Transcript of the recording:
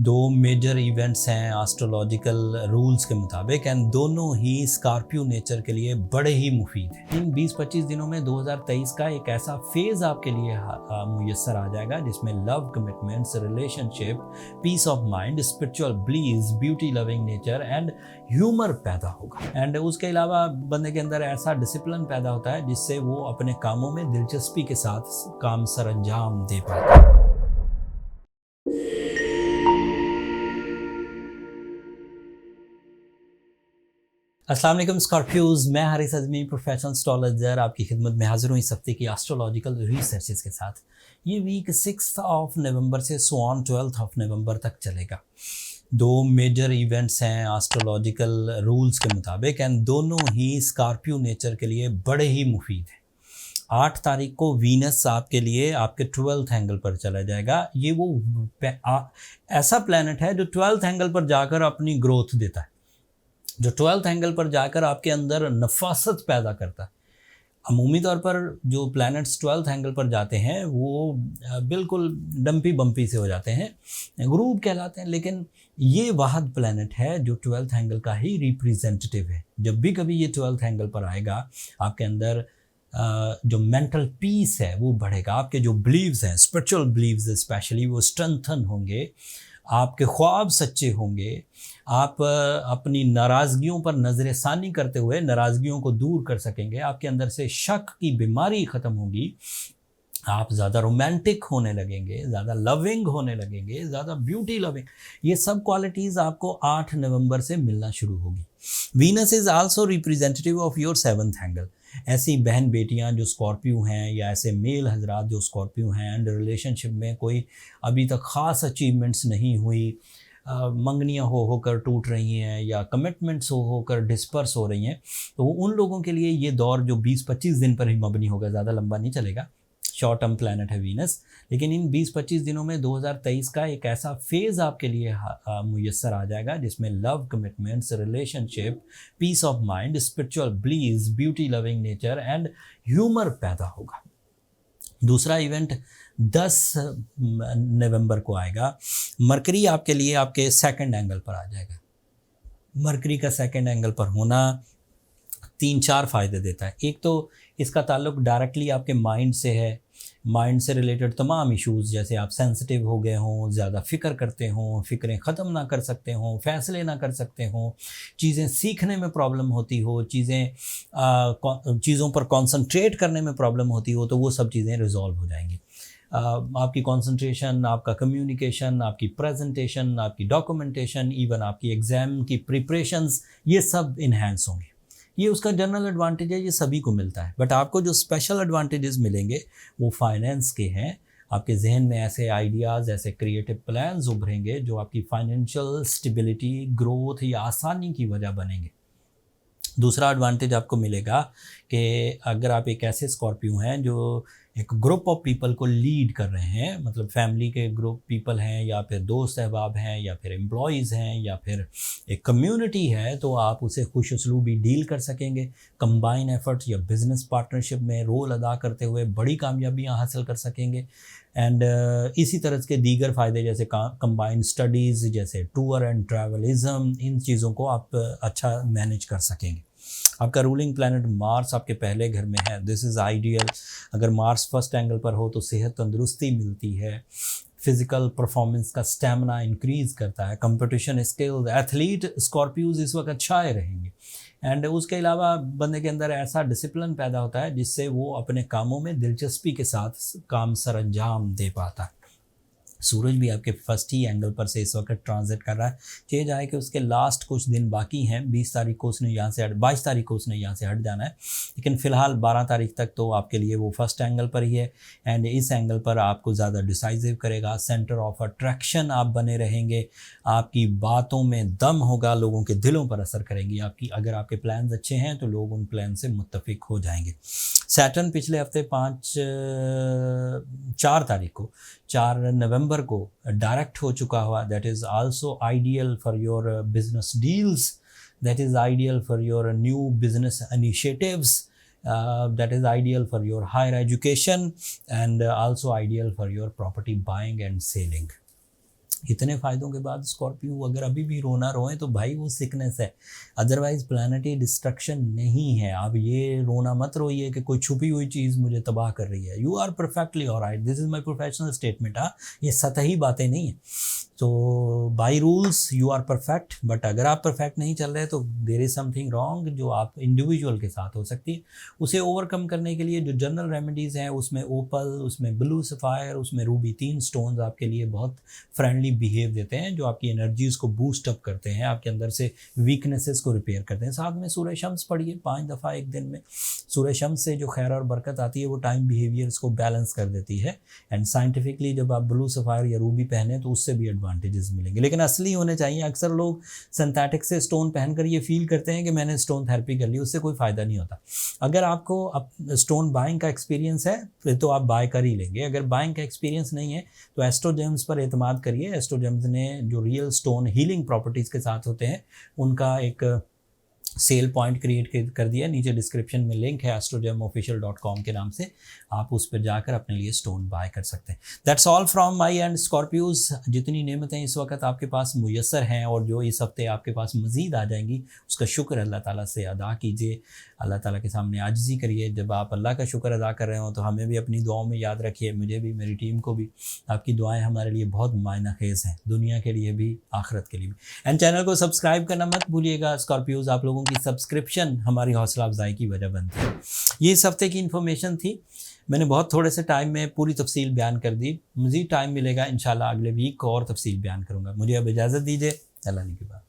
दो major events हैं astrological rules के मुताबिक एंड दोनों ही स्कॉर्पियो नेचर के लिए बड़े ही मुफीद हैं। इन 20-25 दिनों में 2023 का एक ऐसा फेज आपके लिए मुयस्सर आ जाएगा जिसमें love, commitments, relationship, peace of mind, spiritual bliss, beauty loving nature and humour पैदा होगा। एंड उसके अलावा बंदे के अंदर ऐसा डिसिप्लिन पैदा होता है जिससे वो अपने कामों में दिलचस्पी के साथ काम सरअंजाम दे पाता है। अस्सलाम वालेकुम स्कॉर्पियोज, मैं हारिस अज़मी प्रोफेशनल एस्ट्रोलॉजर आपकी खिदमत में हाजिर हूँ इस हफ्ते की एस्ट्रोलॉजिकल रिसर्चेस के साथ। ये वीक 6 नवंबर से 12 नवंबर तक चलेगा। दो मेजर इवेंट्स हैं एस्ट्रोलॉजिकल रूल्स के मुताबिक एंड दोनों ही स्कॉर्पियो नेचर के लिए बड़े ही मुफीद हैं। 8 तारीख को वीनस आपके लिए आपके 12th एंगल पर चला जाएगा। ये वो ऐसा प्लैनेट है जो 12th एंगल पर जाकर अपनी ग्रोथ देता है, जो 12th एंगल पर जाकर आपके अंदर नफासत पैदा करता है। अमूमी तौर पर जो प्लैनेट्स 12th एंगल पर जाते हैं वो बिल्कुल डम्पी बम्पी से हो जाते हैं, ग्रूप कहलाते हैं, लेकिन ये वाहद प्लैनेट है जो 12th एंगल का ही रिप्रेजेंटेटिव है। जब भी कभी ये 12th एंगल पर आएगा आपके अंदर जो मेंटल पीस है वो बढ़ेगा, आपके जो बिलीव्स हैं, स्पिरिचुअल बिलीव्स स्पेशली, वो स्ट्रेंथन होंगे, आपके ख्वाब सच्चे होंगे, आप अपनी नाराज़गियों पर नज़रसानी करते हुए नाराज़गियों को दूर कर सकेंगे, आपके अंदर से शक की बीमारी ख़त्म होगी, आप ज़्यादा रोमांटिक होने लगेंगे, ज़्यादा लविंग होने लगेंगे, ज़्यादा ब्यूटी लविंग। ये सब क्वालिटीज़ आपको 8 नवंबर से मिलना शुरू होगी। Venus is also representative of your 7th angle. ऐसी बहन बेटियां जो स्कॉर्पियो हैं या ऐसे मेल हजरात जो स्कॉर्पियो हैं एंड रिलेशनशिप में कोई अभी तक ख़ास अचीवमेंट्स नहीं हुई, मंगनियाँ हो होकर टूट रही हैं या कमिटमेंट्स हो होकर डिस्पर्स हो रही हैं, तो उन लोगों के लिए ये दौर जो 20-25 दिन पर ही मबनी होगा, ज़्यादा लंबा नहीं चलेगा। शॉर्ट टर्म प्लैनेट है वीनस, लेकिन इन 20-25 दिनों में 2023 का एक ऐसा फेज़ आपके लिए मुयस्सर आ जाएगा जिसमें love, commitments, relationship, peace of mind, spiritual bliss, beauty loving nature and humour पैदा होगा। दूसरा इवेंट 10 नवंबर को आएगा। मरकरी आपके लिए आपके 2nd एंगल पर आ जाएगा। मरकरी का 2nd एंगल पर होना 3-4 फ़ायदे देता है। एक तो इसका ताल्लुक डायरेक्टली आपके माइंड से है। माइंड से रिलेटेड तमाम इश्यूज़, जैसे आप सेंसिटिव हो गए हों, ज़्यादा फ़िक्र करते हों, फ़िक्रें ख़त्म ना कर सकते हों, फ़ैसले ना कर सकते हों, चीज़ें सीखने में प्रॉब्लम होती हो, चीज़ों पर कॉन्संट्रेट करने में प्रॉब्लम होती हो, तो वो सब चीज़ें रिज़ॉल्व हो जाएंगी। आपकी कंसंट्रेशन, आपका कम्युनिकेशन, आपकी प्रेजेंटेशन, आपकी डॉक्यूमेंटेशन, इवन आपकी एग्ज़ाम की प्रिपरेशंस, ये सब इन्हेंस होंगे। ये उसका जनरल एडवांटेज है, ये सभी को मिलता है। बट आपको जो स्पेशल एडवांटेजेस मिलेंगे वो फाइनेंस के हैं। आपके जहन में ऐसे आइडियाज़, ऐसे क्रिएटिव प्लान्स उभरेंगे जो आपकी फाइनेंशियल स्टेबिलिटी, ग्रोथ या आसानी की वजह बनेंगे। दूसरा एडवांटेज आपको मिलेगा कि अगर आप एक ऐसे स्कॉर्पियो हैं जो एक ग्रुप ऑफ पीपल को लीड कर रहे हैं, मतलब फैमिली के ग्रुप पीपल हैं या फिर दोस्त अहबाब हैं या फिर एम्प्लॉयज़ हैं या फिर एक कम्युनिटी है, तो आप उसे खुश उसलूबी डील कर सकेंगे। कंबाइन एफर्ट्स या बिज़नेस पार्टनरशिप में रोल अदा करते हुए बड़ी कामयाबियां हासिल कर सकेंगे। एंड इसी तरह के दीगर फ़ायदे जैसे कंबाइन स्टडीज़, जैसे टूर एंड ट्रैवलिज़म, इन चीज़ों को आप अच्छा मैनेज कर सकेंगे। आपका रूलिंग प्लैनेट मार्स आपके पहले घर में है। This is ideal. अगर मार्स 1st एंगल पर हो तो सेहत, तंदुरुस्ती मिलती है, फिज़िकल परफॉर्मेंस का स्टैमिना इंक्रीज़ करता है, कंपटीशन स्किल्स, एथलीट स्कॉर्पियोज इस वक्त अच्छाए रहेंगे। एंड उसके अलावा बंदे के अंदर ऐसा डिसिप्लिन पैदा होता है जिससे वो अपने कामों में दिलचस्पी के साथ काम सरअंजाम दे पाता है। सूरज भी आपके 1st ही एंगल पर से इस वक्त ट्रांजिट कर रहा है। चेंज आए कि उसके लास्ट कुछ दिन बाकी हैं। 22 तारीख को उसने यहाँ से 22 तारीख को उसने यहाँ से हट जाना है, लेकिन फ़िलहाल 12 तारीख तक तो आपके लिए वो 1st एंगल पर ही है। एंड इस एंगल पर आपको ज़्यादा डिसाइसिव करेगा, सेंटर ऑफ अट्रैक्शन आप बने रहेंगे, आपकी बातों में दम होगा, लोगों के दिलों पर असर करेंगी आपकी। अगर आपके प्लान्स अच्छे हैं तो लोग उन प्लान से मुत्तफिक हो जाएंगे। सैटर्न पिछले हफ्ते 4 नवंबर को डायरेक्ट हो चुका हुआ। That is also ideal for your business deals, that is ideal for your new business initiatives, that is ideal for your higher education and also ideal for your property buying and selling. इतने फ़ायदों के बाद Scorpio अगर अभी भी रोना रोए तो भाई वो सिकनेस है, अदरवाइज प्लानिटरी डिस्ट्रक्शन नहीं है। आप ये रोना मत रोइए कि कोई छुपी हुई चीज़ मुझे तबाह कर रही है। You are perfectly alright, this is my professional statement. हाँ, ये सतही बातें नहीं है। तो by rules you are perfect, but अगर आप परफेक्ट नहीं चल रहे तो देर इज़ समथिंग रॉन्ग जो आप इंडिविजुअल के साथ हो सकती है। उसे ओवरकम करने के लिए जो जनरल रेमेडीज़ हैं उसमें ओपल, उसमें ब्लू सफ़ायर, उसमें रूबी, 3 स्टोन्स आपके लिए बहुत फ्रेंडली बिहेव देते हैं, जो आपकी एनर्जीज़ को बूस्ट अप करते हैं, आपके अंदर से वीकनेसेस को रिपेयर करते हैं। साथ में सूरह शम्स पढ़िए 5 दफ़ा एक दिन में। सूरह शम्स से जो खैर और बरकत आती है वो टाइम बिहेवियर्स को बैलेंस कर देती है। एंड साइंटिफिकली जब आप ब्लू सफ़ायर या रूबी पहने तो उससे भी एडवांटेजेस मिलेंगे, लेकिन असली होने चाहिए। अक्सर लोग सिंथेटिक से स्टोन पहनकर ये फील करते हैं कि मैंने स्टोन थेरेपी कर ली, उससे कोई फ़ायदा नहीं होता। अगर आपको अब स्टोन बाइंग का एक्सपीरियंस है फिर तो आप बाय कर ही लेंगे। अगर बाइंग का एक्सपीरियंस नहीं है तो एस्ट्रोजेम्स पर एतमाद करिए। एस्ट्रोजेम्स ने जो रियल स्टोन हीलिंग प्रॉपर्टीज़ के साथ होते हैं उनका एक सेल पॉइंट क्रिएट कर दिया। नीचे डिस्क्रिप्शन में लिंक है astrogemofficial.com के नाम से, आप उस पर जाकर अपने लिए स्टोन बाय कर सकते हैं। That's all from my and Scorpios. जितनी नेमतें इस वक्त आपके पास मुयस्सर हैं और जो इस हफ्ते आपके पास मज़ीद आ जाएंगी उसका शुक्र अल्लाह ताला से अदा कीजिए। अल्लाह ताला के सामने आजिज़ी करिए। जब आप अल्लाह का शुक्र अदा कर रहे हो तो हमें भी अपनी दुआओं में याद रखिए, मुझे भी, मेरी टीम को भी। आपकी दुआएं हमारे लिए बहुत मायना खेज़ हैं, दुनिया के लिए भी, आखिरत के लिए भी। एंड चैनल को सब्सक्राइब करना मत भूलिएगा। स्कॉर्पियोज, आप लोगों की सब्सक्रिप्शन हमारी हौसला अफजाई की वजह बनती है। ये इस हफ्ते की इन्फॉर्मेशन थी। मैंने बहुत थोड़े से टाइम में पूरी तफसील बयान कर दी। मज़ीद टाइम मिलेगा इंशाल्लाह अगले वीक को और तफसील बयान करूँगा। मुझे अब इजाज़त दीजिए। अल्लाह ने की बात।